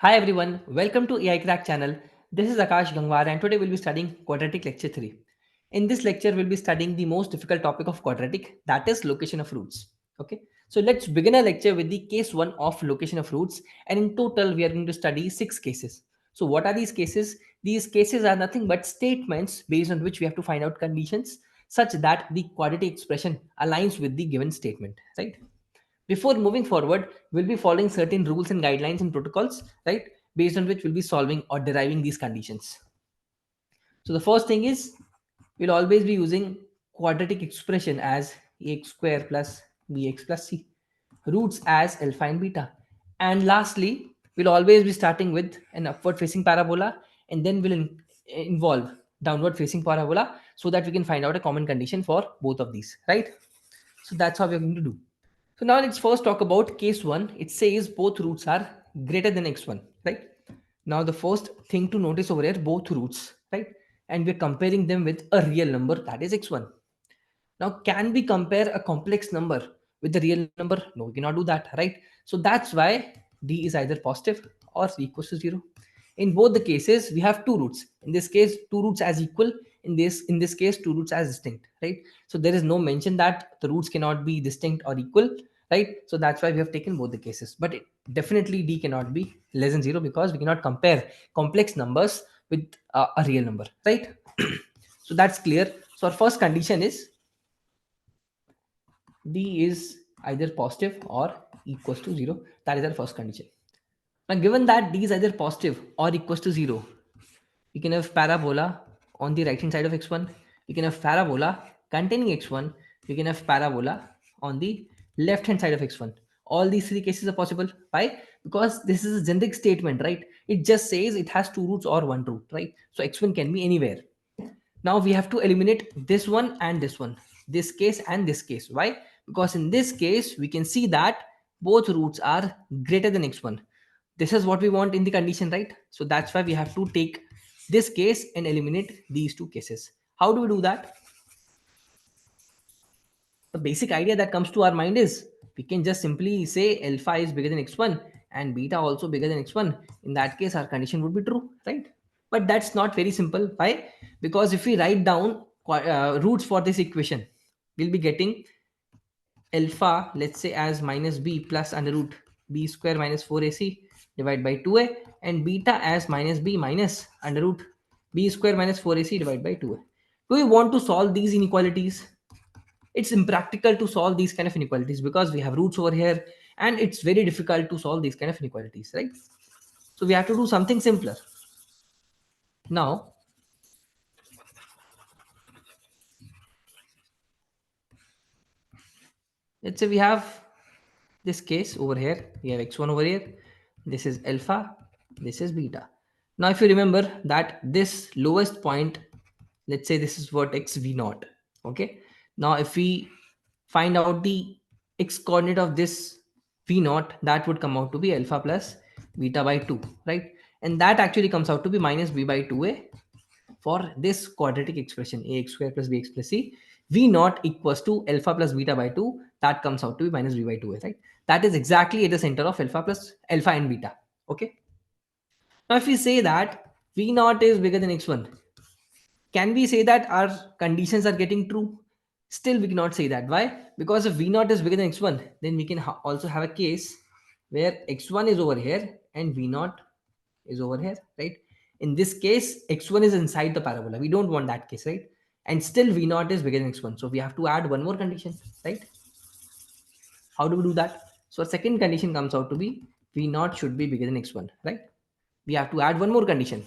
Hi everyone, welcome to AI Crack channel. This is Akash Gangwar and today we'll be studying Quadratic Lecture 3. In this lecture, we'll be studying the most difficult topic of quadratic, that is location of roots. Okay, so let's begin our lecture with the case 1 of location of roots, and in total we are going to study 6 cases. So what are these cases? These cases are nothing but statements based on which we have to find out conditions such that the quadratic expression aligns with the given statement, right? Before moving forward, we'll be following certain rules and guidelines and protocols, right? Based on which we'll be solving or deriving these conditions. So the first thing is we'll always be using quadratic expression as ax square plus bx plus c, roots as alpha and beta. And lastly, we'll always be starting with an upward facing parabola and then we'll involve downward facing parabola so that we can find out a common condition for both of these, right? So that's how we're going to do. So now let's first talk about case 1. It says both roots are greater than x1, right? Now the first thing to notice over here, both roots, right? And we're comparing them with a real number, that is x1. Now, can we compare a complex number with the real number? No, we cannot do that, right? So that's why d is either positive or equals to 0. In both the cases, we have two roots. In this case, two roots as equal. In this case, two roots as distinct, right? So there is no mention that the roots cannot be distinct or equal, right? So that's why we have taken both the cases. But definitely d cannot be less than 0 because we cannot compare complex numbers with a real number, right? So that's clear. So our first condition is d is either positive or equals to 0. That is our first condition. Now, given that d is either positive or equals to 0, we can have parabola on the right hand side of x1. We can have parabola containing x1. We can have parabola on the left hand side of x1. All these three cases are possible. Why? Because this is a generic statement, right? It just says it has two roots or one root, right? So x1 can be anywhere. Now we have to eliminate this one, this case and this case. Why? Because in this case, we can see that both roots are greater than x1. This is what we want in the condition, right? So that's why we have to take this case and eliminate these two cases. How do we do that? The basic idea that comes to our mind is we can just simply say alpha is bigger than x1 and beta also bigger than x1. In that case, our condition would be true, right? But that's not very simple. Why? Because if we write down roots for this equation, we'll be getting alpha, let's say, as minus b plus under root b square minus 4ac divided by 2a, and beta as minus b minus under root b square minus 4ac divided by 2a. Do we want to solve these inequalities? It's impractical to solve these kind of inequalities because we have roots over here and it's very difficult to solve these kind of inequalities, right? So we have to do something simpler. Now, let's say we have this case over here. We have x1 over here. This is alpha. This is beta. Now, if you remember that this lowest point, let's say this is vertex v0. Okay. Now, if we find out the x coordinate of this v0, that would come out to be alpha plus beta by 2, right? And that actually comes out to be minus b by 2a for this quadratic expression ax square plus bx plus c. V naught equals to alpha plus beta by 2. That comes out to be minus b by 2a, right? That is exactly at the center of alpha and beta. Okay. Now, if we say that v naught is bigger than x1, can we say that our conditions are getting true? Still, we cannot say that. Why? Because if v naught is bigger than x1, then we can also have a case where x1 is over here and v naught is over here, right? In this case, x1 is inside the parabola. We don't want that case, right? And still v naught is bigger than x1. So we have to add one more condition, right? How do we do that? So our second condition comes out to be v naught should be bigger than x1, right? We have to add one more condition.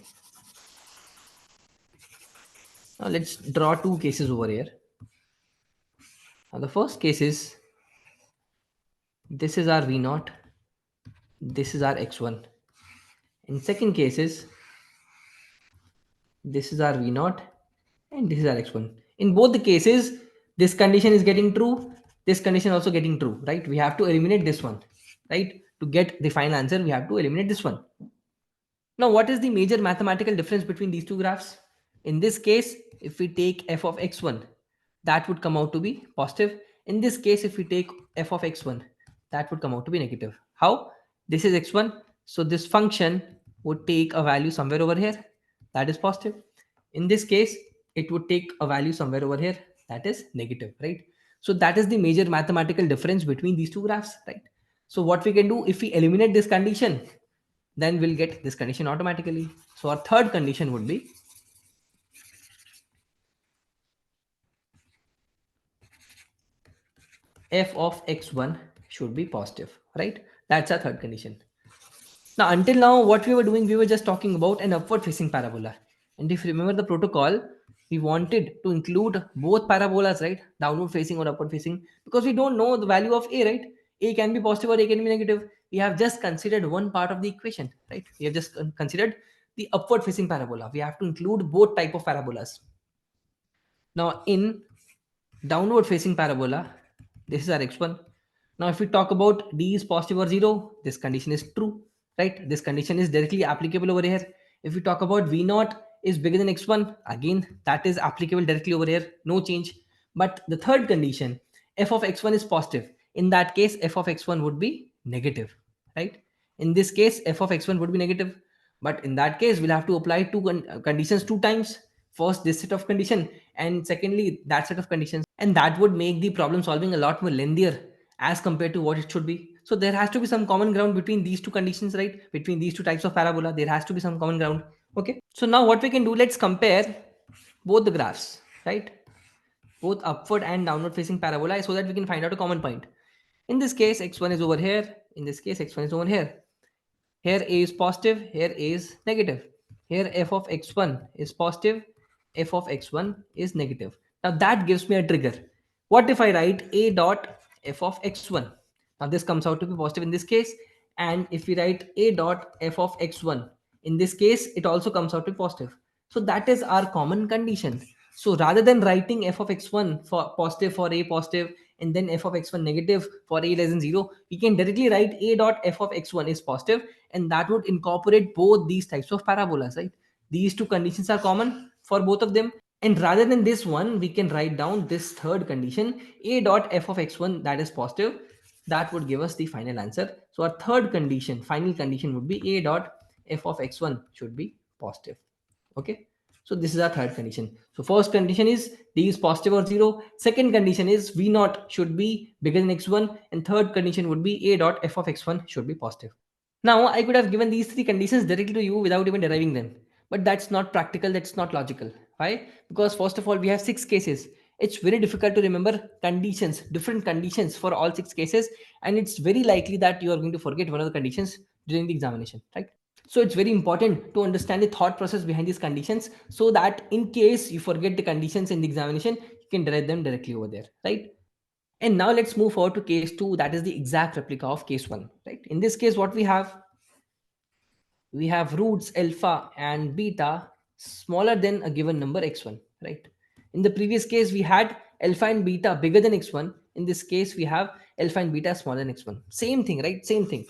Now let's draw two cases over here. Now the first case is this is our v naught, this is our x1. In second case is this is our v naught and this is our x1. In both the cases, this condition is getting true, this condition also getting true, right? We have to eliminate this one, right? To get the final answer, we have to eliminate this one. Now, what is the major mathematical difference between these two graphs? In this case, if we take f of x1, that would come out to be positive. In this case, if we take f of x1, that would come out to be negative. How? This is x1, So this function would take a value somewhere over here, that is positive. In this case, it would take a value somewhere over here, that is negative, right? So that is the major mathematical difference between these two graphs, right? So what we can do, if we eliminate this condition, then we'll get this condition automatically. So our third condition would be f of x1 should be positive, right? That's our third condition. Now, until now, what we were doing, we were just talking about an upward facing parabola. And if you remember the protocol, we wanted to include both parabolas, right? Downward facing or upward facing, because we don't know the value of a, right? A can be positive or a can be negative. We have just considered one part of the equation, right? We have just considered the upward facing parabola. We have to include both type of parabolas. Now, in downward facing parabola, this is our x1. Now if we talk about d is positive or 0, this condition is true, right? This condition is directly applicable over here. If we talk about v0 is bigger than x1, again that is applicable directly over here, no change. But the third condition, f of x1 is positive, in that case f of x1 would be negative, right? In this case f of x1 would be negative, but in that case we'll have to apply two conditions two times. First this set of condition, and secondly that set of conditions, and that would make the problem solving a lot more lengthier as compared to what it should be. So there has to be some common ground between these two conditions, right? Between these two types of parabola, there has to be some common ground. Okay, so now what we can do, let's compare both the graphs, right? Both upward and downward facing parabola, so that we can find out a common point. In this case x1 is over here, in this case x1 is over here. Here a is positive, here a is negative. Here f of x1 is positive, f of x1 is negative. Now that gives me a trigger. What if I write a dot f of x1? Now this comes out to be positive in this case, and if we write a dot f of x1, in this case it also comes out to be positive. So that is our common condition. So rather than writing f of x1 for positive for a positive and then f of x1 negative for a less than 0, we can directly write a dot f of x1 is positive, and that would incorporate both these types of parabolas, right? These two conditions are common for both of them, and rather than this one we can write down this third condition, a dot f of x1, that is positive. That would give us the final answer. So our third condition, final condition, would be a dot f of x1 should be positive. Okay, so this is our third condition. So first condition is d is positive or 0. Second condition is v naught should be bigger than x1, and third condition would be a dot f of x1 should be positive. Now, I could have given these three conditions directly to you without even deriving them, but that's not practical, that's not logical. Why? Because first of all, we have 6 cases. It's very difficult to remember conditions, different conditions for all 6 cases, and it's very likely that you are going to forget one of the conditions during the examination, right? So it's very important to understand the thought process behind these conditions, so that in case you forget the conditions in the examination, you can derive them directly over there, right? And now let's move forward to case 2, that is the exact replica of case 1, right? In this case, what we have roots alpha and beta smaller than a given number x1, right? In the previous case, we had alpha and beta bigger than x1. In this case, we have alpha and beta smaller than x1. Same thing, right? Same thing.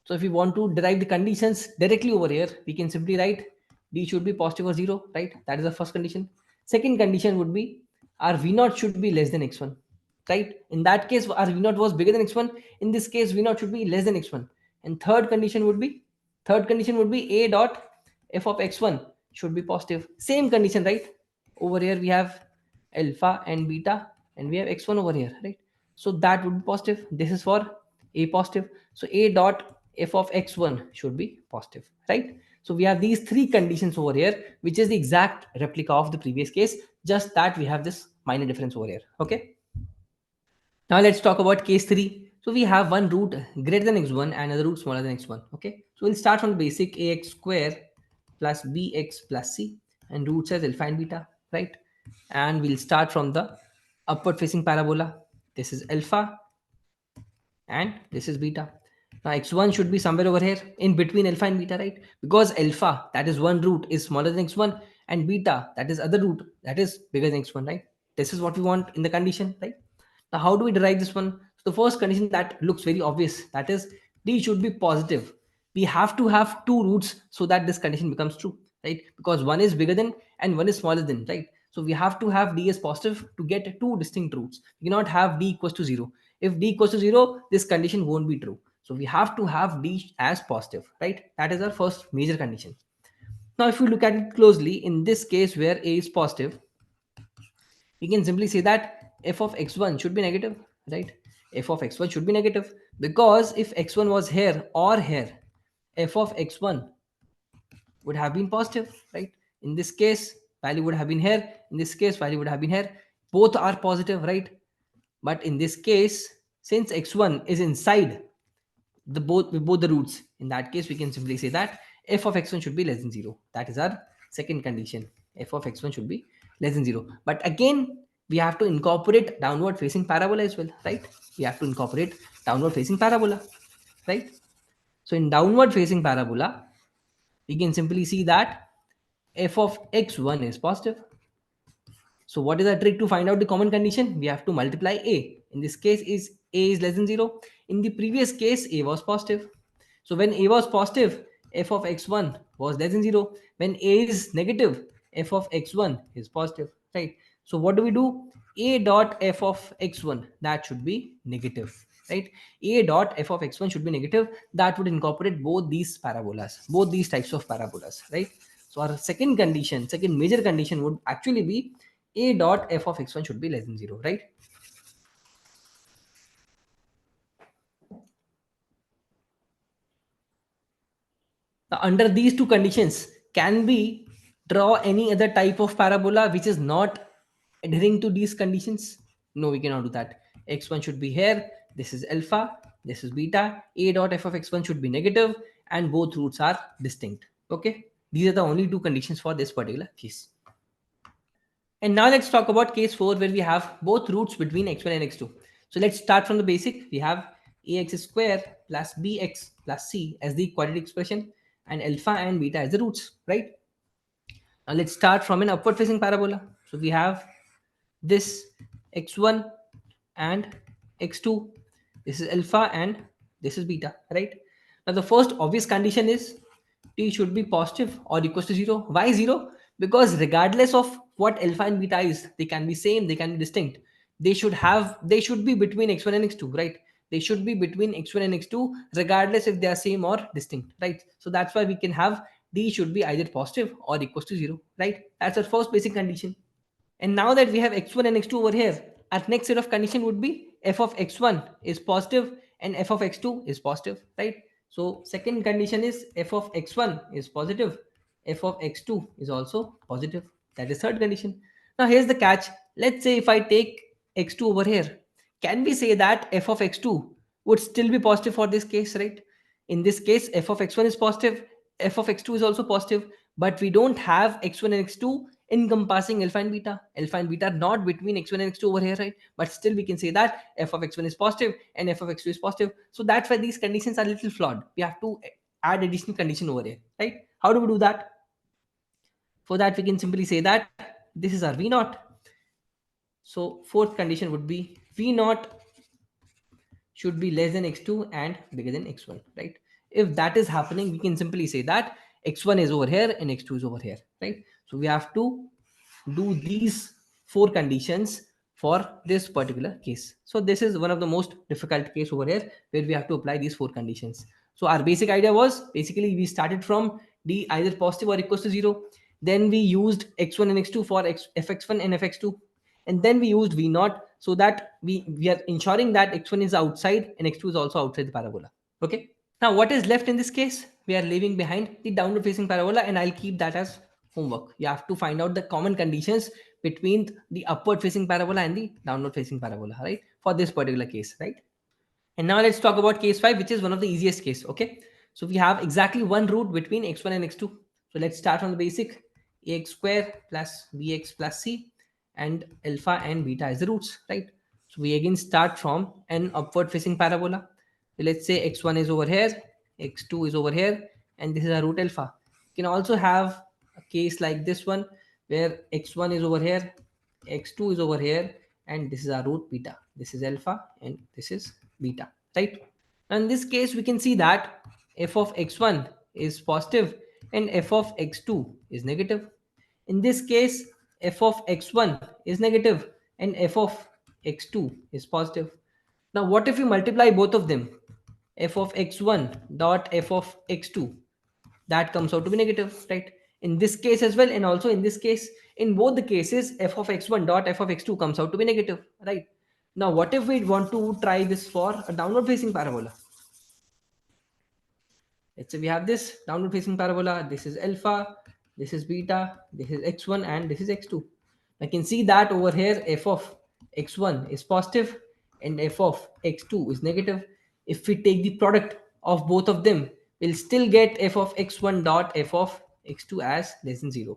So if we want to derive the conditions directly over here, we can simply write d should be positive or 0, right? That is the first condition. Second condition would be our v0 should be less than x1, right? In that case, our v0 was bigger than x1. In this case, v0 should be less than x1. And third condition would be a dot f of x1 should be positive. Same condition, right? Over here we have alpha and beta, and we have x1 over here, right? So that would be positive. This is for a positive. So a dot f of x1 should be positive, right? So we have these three conditions over here, which is the exact replica of the previous case, just that we have this minor difference over here. Okay, now let's talk about case 3. So we have one root greater than x1 and another root smaller than x1. Okay, so we'll start from the basic ax square plus bx plus c, and roots as alpha and beta, right? And we'll start from the upward facing parabola. This is alpha and this is beta. Now x1 should be somewhere over here in between alpha and beta, right? Because alpha, that is one root, is smaller than x1, and beta, that is other root, that is bigger than x1, right? This is what we want in the condition, right? Now how do we derive this one? So the first condition that looks very obvious, that is d should be positive. We have to have two roots so that this condition becomes true, right? Because one is bigger than and one is smaller than, right? So we have to have d as positive to get two distinct roots. We cannot have d equals to 0. If d equals to 0, this condition won't be true. So we have to have d as positive, right? That is our first major condition. Now if we look at it closely, in this case where a is positive, we can simply say that f of x1 should be negative, right? F of x1 should be negative, because if x1 was here or here, f of x1 would have been positive, right? In this case, value would have been here. In this case, value would have been here. Both are positive, right? But in this case, since x1 is inside both the roots, in that case, we can simply say that f of x1 should be less than 0. That is our second condition. F of x1 should be less than 0. But again, we have to incorporate downward facing parabola as well, right? We have to incorporate downward facing parabola, right? So in downward facing parabola, we can simply see that f of x1 is positive. So what is the trick to find out the common condition? We have to multiply a. In this case, is a is less than 0. In the previous case, a was positive. So when a was positive, f of x1 was less than 0. When a is negative, f of x1 is positive, right? So what do we do? A dot f of x1, that should be negative, right? A dot f of x1 should be negative. That would incorporate both these parabolas, both these types of parabolas, right? So our second condition, second major condition would actually be a dot f of x1 should be less than 0, right? Now, under these two conditions, can we draw any other type of parabola which is not adhering to these conditions? No, we cannot do that. X1 should be here. This is alpha. This is beta. A dot f of x1 should be negative, and both roots are distinct. Okay. These are the only two conditions for this particular case. And now let's talk about case 4, where we have both roots between x1 and x2. So let's start from the basic. We have ax square plus bx plus c as the quadratic expression, and alpha and beta as the roots, right? Now let's start from an upward facing parabola. So we have this x1 and x2. This is alpha and this is beta, right? Now the first obvious condition is t should be positive or equals to 0. Why 0? Because regardless of what alpha and beta is, they can be same, they can be distinct. They should be between x1 and x2, right? They should be between x1 and x2 regardless if they are same or distinct, right? So that's why we can have d should be either positive or equals to 0, right? That's our first basic condition. And now that we have x1 and x2 over here, our next set of condition would be f of x1 is positive and f of x2 is positive, right? So second condition is f of x1 is positive, f of x2 is also positive. That is third condition. Now here's the catch. Let's say if I take x2 over here, can we say that f of x2 would still be positive for this case, right? In this case, f of x1 is positive, f of x2 is also positive, but we don't have x1 and x2 encompassing alpha and beta. Alpha and beta are not between x1 and x2 over here, right? But still we can say that f of x1 is positive and f of x2 is positive. So that's why these conditions are a little flawed. We have to add additional condition over here, right? How do we do that? For that, we can simply say that this is our v naught. So fourth condition would be v naught should be less than x2 and bigger than x1, right? If that is happening, we can simply say that x1 is over here and x2 is over here, right? So we have to do these four conditions for this particular case. So this is one of the most difficult case over here, where we have to apply these four conditions. So our basic idea was, basically we started from d either positive or equals to 0. Then we used x1 and x2 for fx1 and fx2, and then we used v naught, so that we are ensuring that x1 is outside and x2 is also outside the parabola. Okay. Now what is left in this case? We are leaving behind the downward facing parabola, and I'll keep that as homework. You have to find out the common conditions between the upward facing parabola and the downward facing parabola, right? For this particular case, right? And now let's talk about case 5, which is one of the easiest case. Okay. So we have exactly one root between x1 and x2. So let's start from the basic. Ax square plus bx plus c, and alpha and beta is the roots, right? So we again start from an upward facing parabola. So let's say x1 is over here, x2 is over here, and this is a root alpha. You can also have a case like this one, where x1 is over here, x2 is over here, and this is our root beta. This is alpha and this is beta, right? And in this case, we can see that f of x1 is positive and f of x2 is negative. In this case, f of x1 is negative and f of x2 is positive. Now, what if we multiply both of them? f of x1 dot f of x2, that comes out to be negative, right? In this case as well, and also in this case, in both the cases, f of x1 dot f of x2 comes out to be negative, right? Now what if we want to try this for a downward facing parabola? Let's say we have this downward facing parabola. This is alpha, this is beta, this is x1, and this is x2. I can see that over here f of x1 is positive and f of x2 is negative. If we take the product of both of them, we'll still get f of x1 dot f of x2 as less than 0.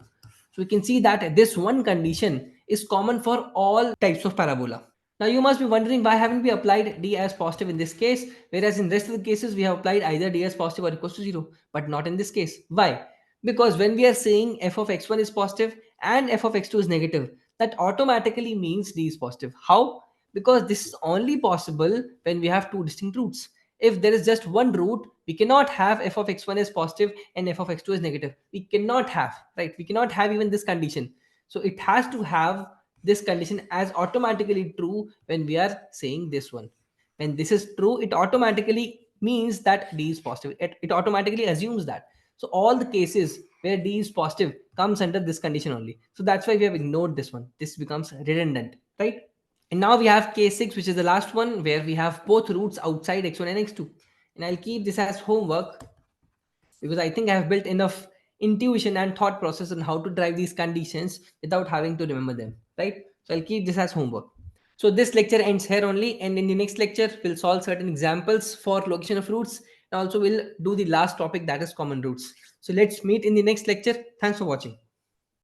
So we can see that this one condition is common for all types of parabola. Now you must be wondering, why haven't we applied d as positive in this case, whereas in rest of the cases we have applied either d as positive or equals to 0, but not in this case. Why? Because when we are saying f of x1 is positive and f of x2 is negative, that automatically means d is positive. How? Because this is only possible when we have two distinct roots. If there is just one root, we cannot have f of x1 is positive and f of x2 is negative. We cannot have, right? We cannot have even this condition. So it has to have this condition as automatically true when we are saying this one. When this is true, it automatically means that d is positive. It automatically assumes that. So all the cases where d is positive comes under this condition only. So that's why we have ignored this one. This becomes redundant, right? And now we have case 6, which is the last one, where we have both roots outside x1 and x2. And I'll keep this as homework because I think I have built enough intuition and thought process on how to drive these conditions without having to remember them, right? So I'll keep this as homework. So this lecture ends here only, and in the next lecture, we'll solve certain examples for location of roots, and also we'll do the last topic, that is common roots. So let's meet in the next lecture. Thanks for watching.